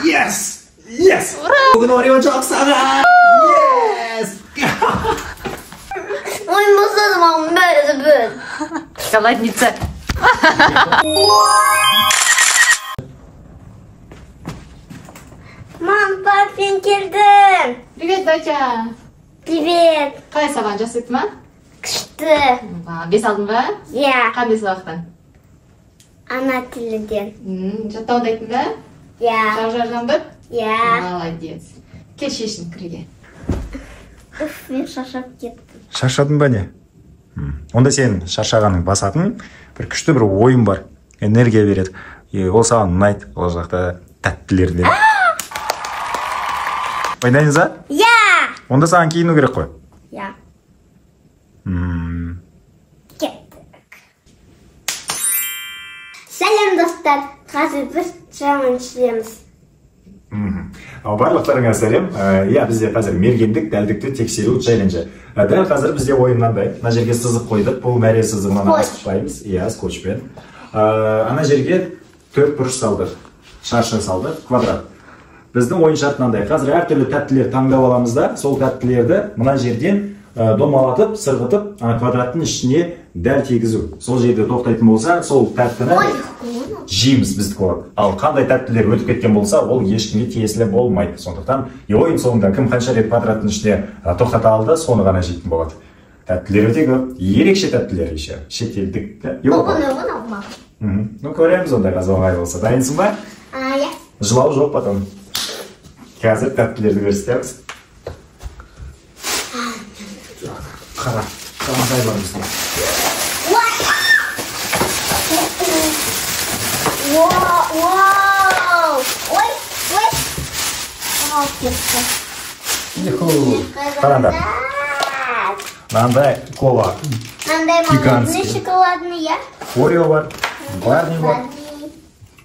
Yes! Yes! Bugün Oreo çok sana! Yes! Ой, мусором он böyle. Шоколадница. Мам, папин келдім. Привет, доча. Привет. Қалай саған жақсы өтті ма? Күшті. Бес алдың ба? Я. Қандай сабақтан? Ана тіліден. Жаттауды айттың ба? Я. Жаңбыр? Я. Молодец. Кел шешін кірге. Уф, мен шаршап кеттім. Шаршадың ба не? Онда сен шаршағаның басатын бір күшті бір ойын бар. Энергия береді. Ол саған ұнайды. Ол жақта тәттілерден. Ойнайсыз ба? Я. Онда саған киіну керек қой. Я. Кеттік. Сәлем достар. Қазір біз жаман ішеміз. Барлықтарыңа сәлем. Бізде қазір мергендік дәлдікті тексеру челленджі. Дәл қазір бізде ойын мынандай. Мына жерге сызық қойдық. Бұл мәре сызығынан асықпаймыз. Скотчпен. Ана жерге 4 бұрыш салдық. Шаршы салдық. Квадрат. Біздің ойын шарты мынандай. Қазір әртүрлі тәттілер таңдап аламыз да, сол тәттілерді мына жерден домалатып, сырғытып, квадраттың ішіне дәл тегізу. Сол жерде тоқтайтын болса, сол тәттіні жейміз біздікі болады. Ал қандай тәттілер өтіп кеткен болса, ол ешкімге тиесілі болмайды. Сондықтан ойын соңында кім қанша рет квадраттың ішіне тоқтата алды, соны ғана жейтін болады. Тәттілер өте көп, ерекше тәттілер еще, шетелдік. Ну, көреміз онда қазір оңай болса. Дайынсың ба? Я. Жылау жоқ потом. Қазір тәттілерді көрсетеміз. Қара, қандай бар бізде. Вау! Ой! Кетті. Қараңдар. Мынандай кола. Мынандай молодный шоколадный, я? Орео бар, Барни бар,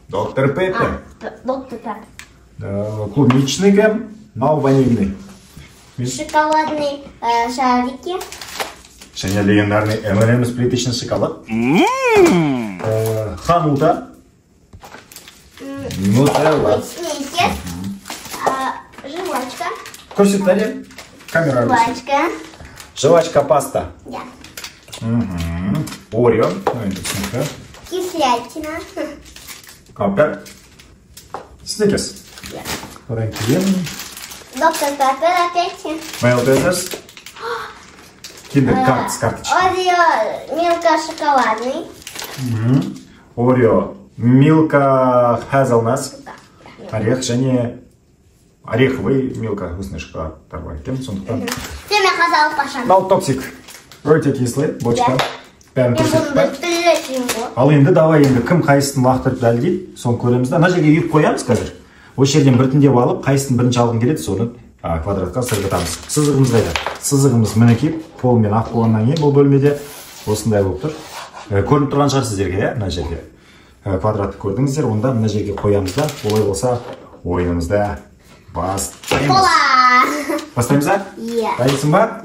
доктор Пеппер, Доктор Пеппер. клубничный кем, но ванильный. Шоколадные шарики. Және легендарный M&M's плиточный шоколад. Ханута. Нутелла. Сникерс. Жвачка. Көрсетті камера. Жвачка. Жвачка паста. Я. Орео. Кислятина. Капер. Сникерс. Доктор Пеппер опять. Мэлдезерс. Киндер карт с карточкой. Орео мелко шоколадный. Орео милка хазелнас. Орех және ореховый милка вкусный шоколадтар бар екен. Сондықтан. Мен қазалып қашам. Мынау токсик. Өте кислый, бочка. Бәрін көрсетіп па? Ал енді давай енді кім қайсысын лақтырып дәлдейді, соны көреміз да. Мына жерге үйіп қоямыз қазір. Осы жерден біртіндеп алып, қайсысын бірінші алғың келеді, соны квадратқа сырғытамыз. Сызығымыз қайда? Сызығымыз мінекей, қолмен ақ болғаннан кейін бұл бөлмеде осындай болып тұр. Көрініп тұрған шығар сіздерге, мына жерге. Квадратты көрдіңіздер, онда мына жерге қоямыз да, олай болса ойынымызда бастаймыз. Бастаймыз да? Иә. Дайынсың ба?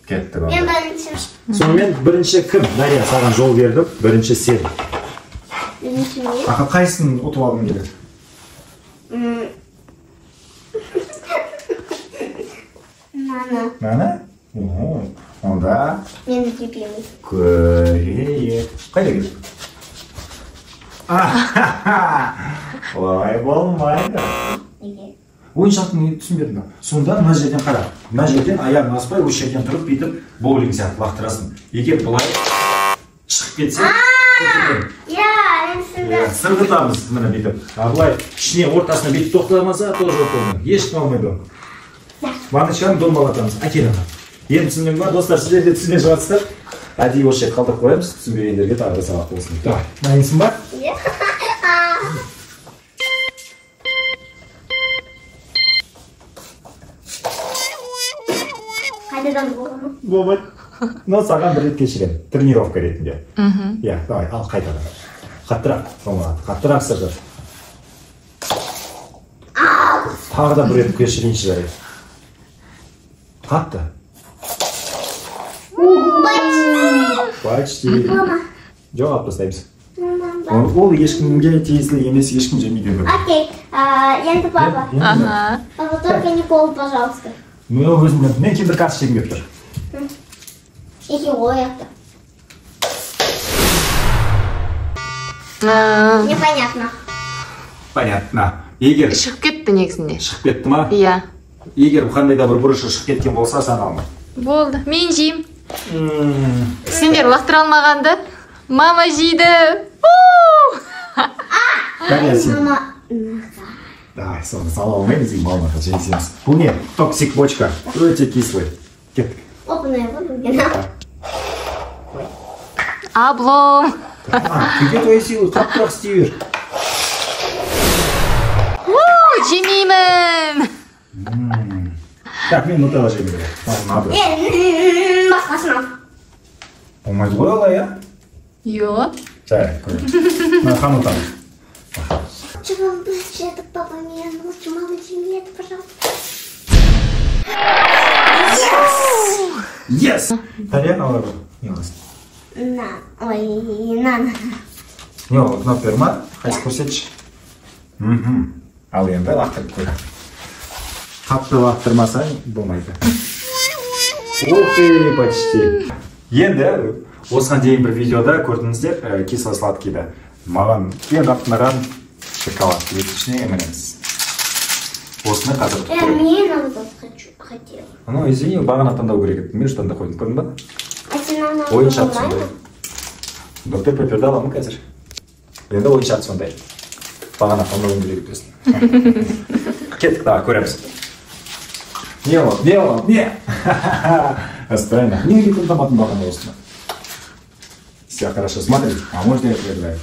Кетті Мен бірінші. Сонымен бірінші кім? Дария, саған жол бердім, бірінші сен. Бірінші мен. Қайсысын ұтып алғың келеді? Нана? Онда Менің любимый. көрейік. Қайда келді? Олай болмайды. Неге? Ойыншақтың түсінбедім ба? Сонда мына жерден қара. Мына жерден аяғын аспай, осы жерден тұрып бүйтіп боулинг сияқты лақтырасың. Егер бұлай шығып кетсе, мен түсіндім. сырғытамыз міне бүйтіп. Бұлай ішіне ортасына бүйтіп тоқтамаса, тоже болды. Ешкім алмайды. Ванночканы домалатамыз. Әкеліңі. Енді түсіндің ба? Достар, сіздер де түсіне жатсыздар. Әдейі осы жерге қалдырып қоямыз. Түсінбегендерге тағы да сабақ болсын. Давай, дайынсың ба? Қайдадан болғаны? Болмайды. Мынау саған бір рет кешірем. Тренировка ретінде. Иә, давай, ал қайтадан. Қаттырақ, қаттырақ сырғыт. Тағы да бір рет кешірейінші жарайды. Қатты. Почти. Жоқ, алып тастаймыз. Ол ешкімге тиесілі емес, ешкім жемейді. Окей, енді папа. Ага. Папа, только не пол, пожалуйста. Ну, өзімden, мен кейбір қарсы жегім кеп тұр. Екі ояқты. Непонятно. Понятно. Егер Шығып кетті негізінде. шығып кетті ма? Иә. Егер қандай да бір бұрышы шығып кеткен болса, сан алма. Болды. Мен жейм. Сендер лақтыра алмағанды. Мама жейді. Мама. Давай, соны сала алмаймыз, малмаға жейсеміз. Бұл не? Токсик бочка. Өте кислый. Кеттік. Опыны его. Облом. Күге твои силы, қаттырақ істей бер. Жемеймін. Так, мен нутелла жеймін. Надо. Басқасына. Болмайды ғой олай, а? Йо. Жарайды, көрем. Мен қанутам. Чего это, папа, мне лучше мама семьи, это, пожалуйста. Yes! Итальян алар ғой. Не қыласың? Ой, на. Не ол, кнап берма, қайсы көрсетші. Ал енді лақтырып көр. Қатты лақтырмасаң болмайды. Ух ты, почти. Енді осыған дейін бір видеода көрдіңіздер, кисло-сладкийді. Маған ең қатты ұнаған шоколад. Етішіне емінеміз. Осыны қазір тұтырып. Мне надо хотела. Ну, извини, бағана таңдау керек еді. Мен үшін таңда қойдым, көрдің ба? Ойын шарт сондай. Доктор Пепперді аламын қазір. Енді ойын шарт сондай. Бағана таңдауын керек еді өсін. Кеттік тағы, көреміз. Не ол, не ол, не? Остайно. Не кетім томатын бағана осыны. Все хорошо, смотри. А можно я предлагаю?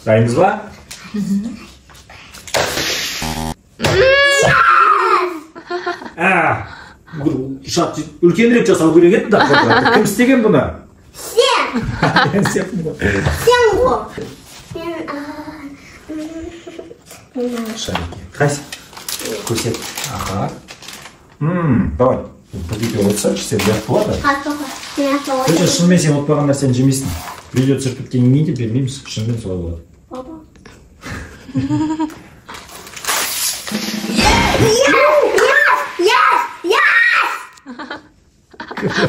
Дайыныз ба? Үлкенірек жасау керек еді да. Кім істеген бұны? Сен! Сен ғой. Шарики. Қайсы? Көрсет. Аха. Давай. Бұл видео отсайшы, сен бәрі болады. Көже шынымен сен отпаған нәрсені жемейсің. Видео түсіріп біткеннен кейін де бермейміз. Шынымен солай болады.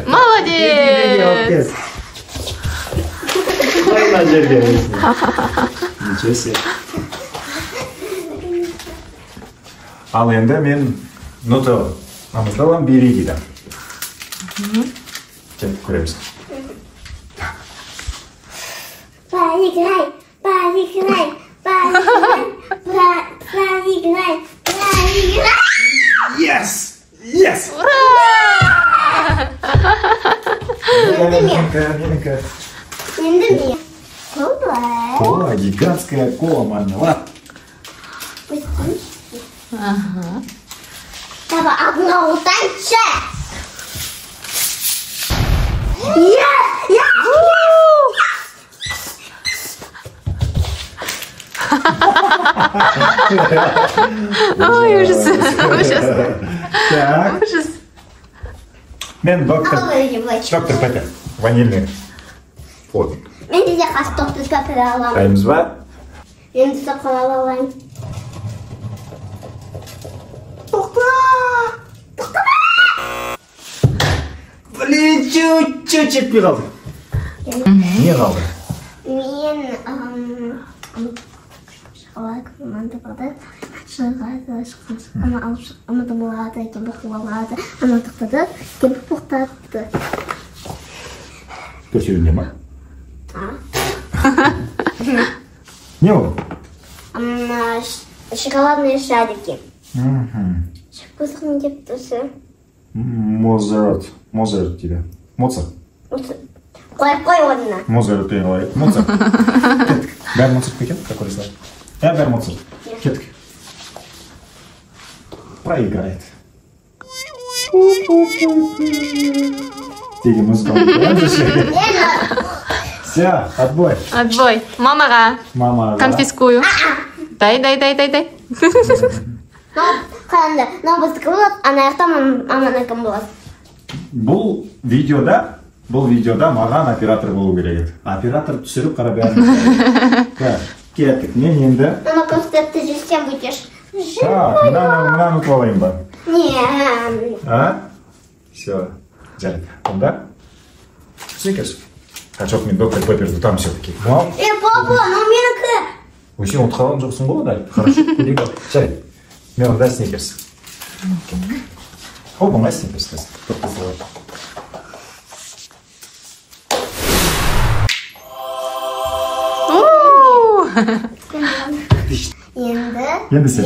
Молодец! Қайна жерге өйсің. Ничего себе. Ал енді мен нутелла. Нутеллам бери дейді. Кеттік көреміз. Проиграй, проиграй, проиграй, проиграй. Yes! Yes! Менікі. Енді мен. Кола. Кола, гигантская кола мармелад. Ага. Давай, одна утанче. Yes! Ой, ужас. Ужас. Так. Ужас. Мен доктор Доктор Пеппер. Ванильный. Вот. Мен де қас доктор Пеппер аламын. Дайынбыз ба? Енді сапқан аламын. Блин, чуть-чуть жетпей қалды. Не қалды? Мен шоколад команда барды. Шоколад шыққан алып ұмытып болады, екен болады. Ана тоқтады, екен тоқтатты. Төртеуінде ма? Не ол? Шоколадные шарики. Вкусный деп тұрсы. Мозарт. Мозарт дейді. Моцарт. Қой орнына. Мозарт деген қалай. Моцарт. Кеттік. Бәрі Моцарт екен? Какой слайд? Бәрі Моцарт. Кеттік. Проиграет. Деген музыканы. Все, отбой. Отбой. Мамаға. Мама. Конфискую. Дай. Қараңды, мынау біздікі болады, ана жақтан ананікі болады. Бұл видеода Бұл видеода маған оператор болу керек. Оператор түсіріп қарап бәрін. Так, кеттік. Мен енді... Мама, просто ты же всем будешь жить. Так, мынаны ұтып алайын ба? Нет. А? Все. Жарайды. Онда? Сникерс. А жоқ, мен доктор Пепперді там все-таки. Папа, ну менікі. Ой, сен ұтып қалған жоқсың ғой, дәл. Хорошо. Жарайды. Мен онда сникерс. Оп, оңай сникерс. Енді сен.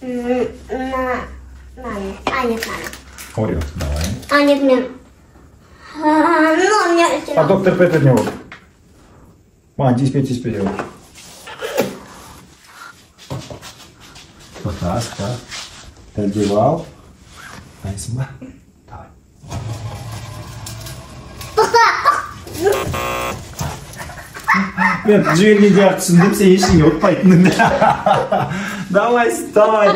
Нет, Орео, давай. нет, мен. Ну, мне... А доктор Пеппер не olur. Маған тиіспе деп. Тоқта, аста. Дәлдеп ал. Дайсың ба? Давай. Мен жібергенде ақ түсіндім, сен ештеңе ұтпайтының. Давай, вставай.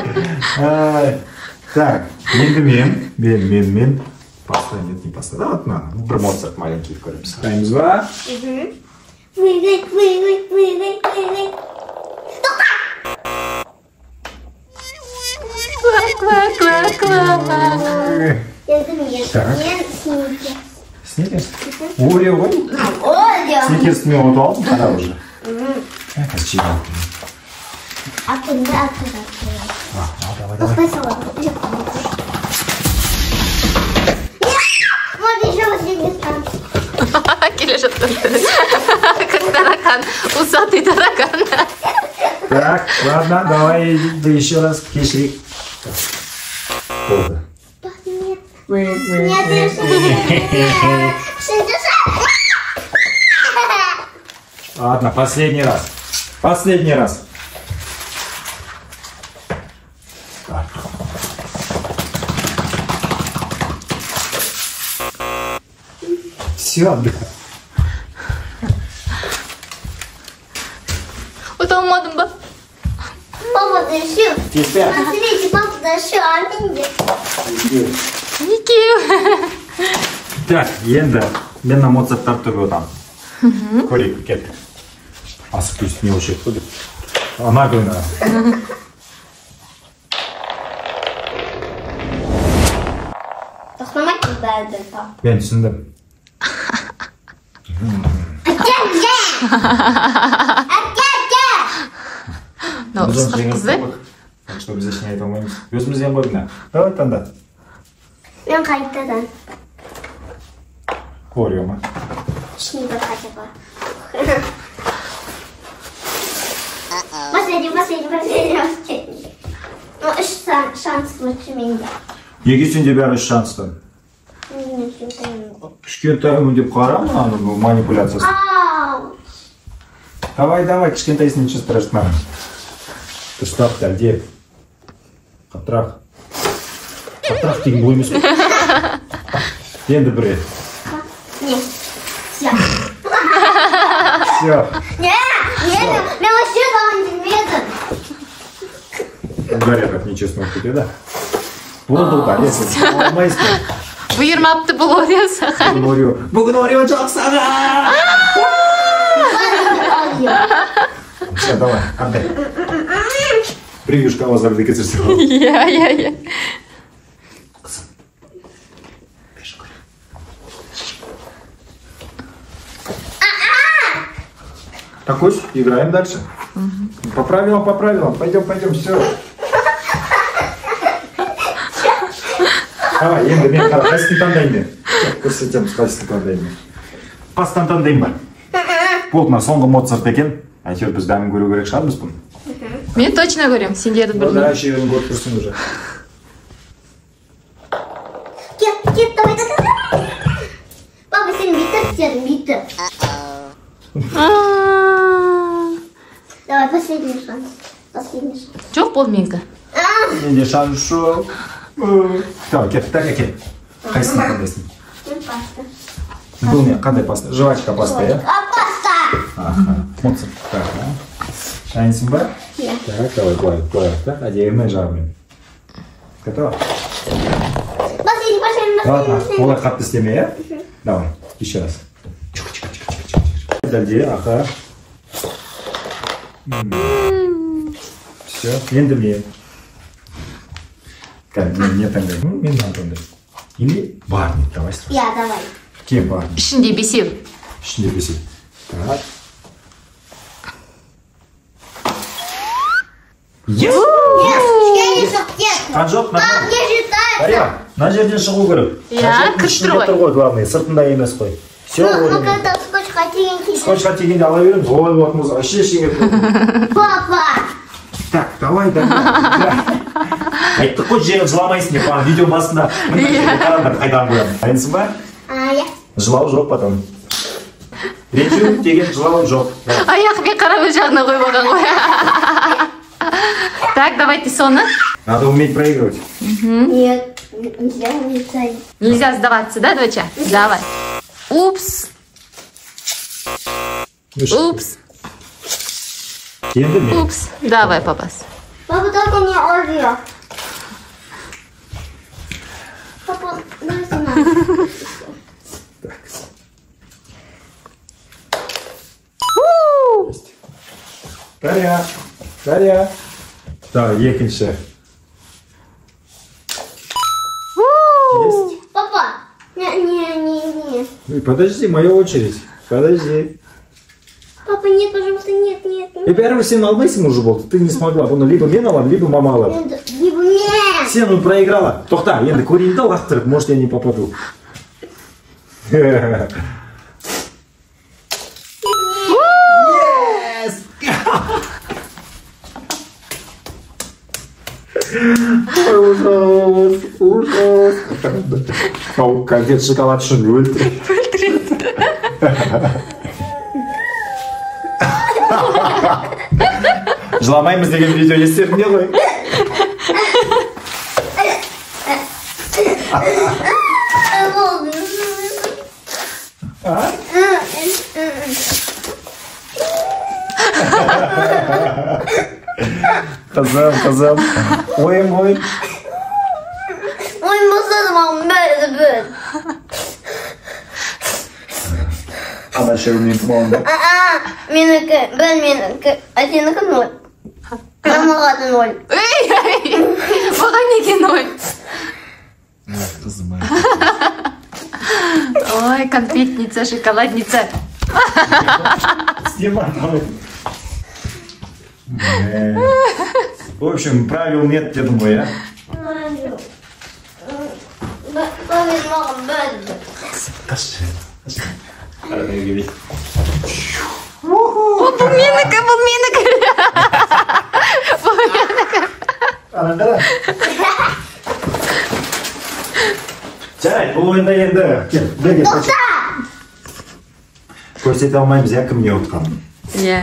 Так, енді мен. Паста, нет, не паста. Да, вот на, бір Моцарт маленький көреміз. Қайымыз ба? Выиграй. Енді мен сникерс. Сникерс? Орео ғой? Орео. Сникерс мен ұтып алдым, қара уже. Қазір Атында. давай. Оқпай салады. Вот еще последний станция. Келе жатқан. Как таракан. Усатый таракан. Так, ладно, давай еще раз кешірейік. Болды. Нет, Ладно, последний раз. Все, отдыхай. Ұталмадым ба? Папа дошел. Теперь. Смотрите, папа дошел, а мне Екеу. Так, енді мен на Моцарттар түрлі отам. Көрейік, кет. Асып түст не өшек қой деп. Ана көйні. Тоқтамайды бәрді. Мен түсіндім. Ысқақ қызы. Так что біз ештеңе айта алмаймыз. Өзімізден қойдың. Давай таңда. Мен қайтадан. Орео ма? Шнипер хотя бы. Последний. Ну, шанс лучше меня. Неге сенде бәрі шанстан? Кішкентайымын деп қара ма, манипуляциясы. Ау! Давай, кішкентайсын ничего страшного. Дұрыстап, дәлдеп. Қаттырақ деген бұл емес. Енді бір рет. Нет. Все. Все. Нет, мен вообще давай білмедім. Говорят, как нечестно өтті, да? Болды да, сен алмайсың. Бұйырмапты бұл Ореосы. Бүгін Орео жақсаға! Все, давай, қандай. Привюшка ауыздарды кетірсе ғой. Иә. Қызым. Беш көрем. Так, ось, играем дальше. По правилам. Пойдем, все. Давай, енді мен қайсысын таңдайын мен. Көрсетеміз қайсысын таңдайын мен. Пастан таңдайын ба? Болды, мына соңғы Моцарт екен. Әйтеуір біз бәрін көру керек шығармыз бұны. Мен точно көрем, сендерді Да, білмеймін. шерін көріп тұрсың уже. Кет, давай. Папа, сен бүйтіп. Давай, последний шанс. Жоқ бол менікі. Менде шанс жоқ. Давай, кет. Қайсысын таңдайсың? Мен паста. Бұл не, қандай паста? Жвачка паста, иә? Паста! Аха, Моцарт. Так, шайынсың ба? Иә. Так, давай, былай, так, одеянный жармен. Готово? Последний Ладно, олай қатты істеме, я? Давай, еще раз. Дәлде, аха. Все, енді мен. Не таңдай? Мен мынаны таңдай. Или барни, давай сразу. Я, давай. Кем барни? Ішінде бесеу. Ішінде бесеу. Так. Yes! Қан жоқ, нормально. Дарья, мына жерден шығу керек. Иә, кірістір ғой. ғой, главное, сыртында емес қой. Все, Ну, когда скотчқа теген кезде. Скотчқа тегенде ала береміз, олай болатынымыз вообще ештеңе. Папа! Так, давай, айттық қой, жыламайсың деп, видео басында. Қарандар қайдан қоямын. Дайынсың ба? Я. Жылау жоқ потом. Ренжу деген жылау жоқ. Аяқпен қарап өз жағына қоймаған ғой. Так, давайте соны. Надо уметь проигрывать. Нет, нельзя улетать. Нельзя сдаваться, да, доча? Давай. Упс. Упс. Енді мен. Упс. Давай, папас. Папа только не орёт. Папа, дай сюда. Дарья, Дарья. Так, екінші. Есть. Папа, не. Подожди, моя очередь. Подожди. Папа, нет, пожалуйста, нет. И бәрібір сен алмайсың уже болды. Ты не смогла. Бұны либо мен алам, либо мама алам. Либо нет. Сен оны проиграла. Тоқта, енді көрейін да лақтырып. Может, я не попаду. Yes! Ужас. Ау, конфет шоколад үшін өлтіреді. Жыламаймыз деген видео естерінде ғой. Қызым. Ойын. Ой, мазаdım ama böyle. Ана шерумен тұмауында. Менікі, әтенікі 0. Мамаға 0. Маған неге 0? Қызым. Ой, конфетница, шоколадница. Снимай, давай. В общем, правил нет, я думаю, а? Бұл менікі. Қара. Жарайды, бұл ойында енді. Тоқта! Көрсете алмаймыз, я кім не отқанын. Иә.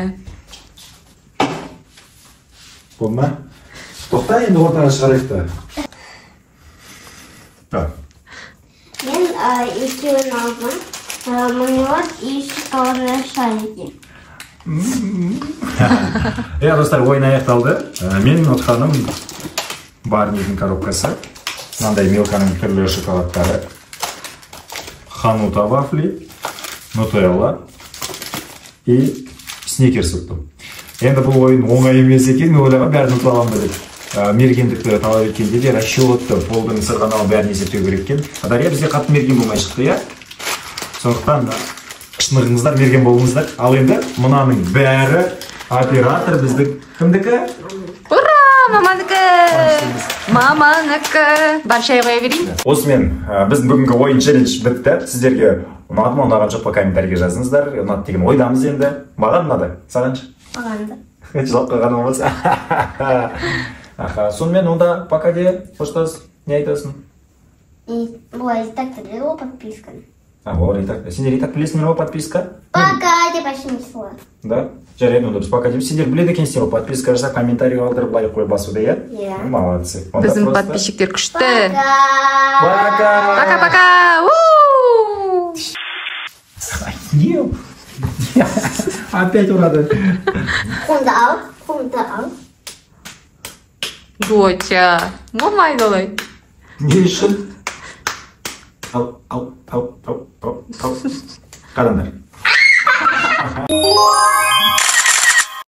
Болма? Тоқта, енді ортаға шығарайық та. Мен екеуін алдым. Мармелад и шоколадные шарики. Достар, ойын аяқталды. Менің отқаным Барнидің коробкасы. Мынандай Милканың түрлі шоколадтары. Ханута вафли, Нутелла и Сникерс ұттым. Енді бұл ойын оңай емес екен, мен ойлаған бәрін ұтып аламын деп. Мергендікті талап еткенде де расчетты, полдың сырғанауын бәрін есептеу керек екен. Дарья бізге қатты мерген болмай шықты, иә? Сондықтан шынығыңыздар, мерген болыңыздар. Ал енді мынаның бәрі оператор біздің кімдікі? Ура! Маманыкі. Бар шай қоя берейін. Осымен біздің бүгінгі ойын челлендж бітті. Сіздерге ұнады ма, ұнаған жоқ па комментарийге жазыңыздар. Ұнады деген ойдамыз енді. Маған ұнады. Саған ше? Маған да. Жылап қойған болмаса. Сонымен онда пока де қоштас. Не айтасың? Бұлай так біледі подписка. Олай так. Сендер и так білесіңдер ма подписка? Пока деп почти не слова. Да? Жарайды, онда біз пока деп. Сендер біледі екенсіздер ғой, подписка жасап, комментарий қалдырып, лайк қойып басуды, иә? Иә. Молодцы. Біздің подписчиктер күшті. Пока. Пока-пока. Не? Опять урады. Құндал. Доча, болмайды олай. Не үшін? Қараңдар.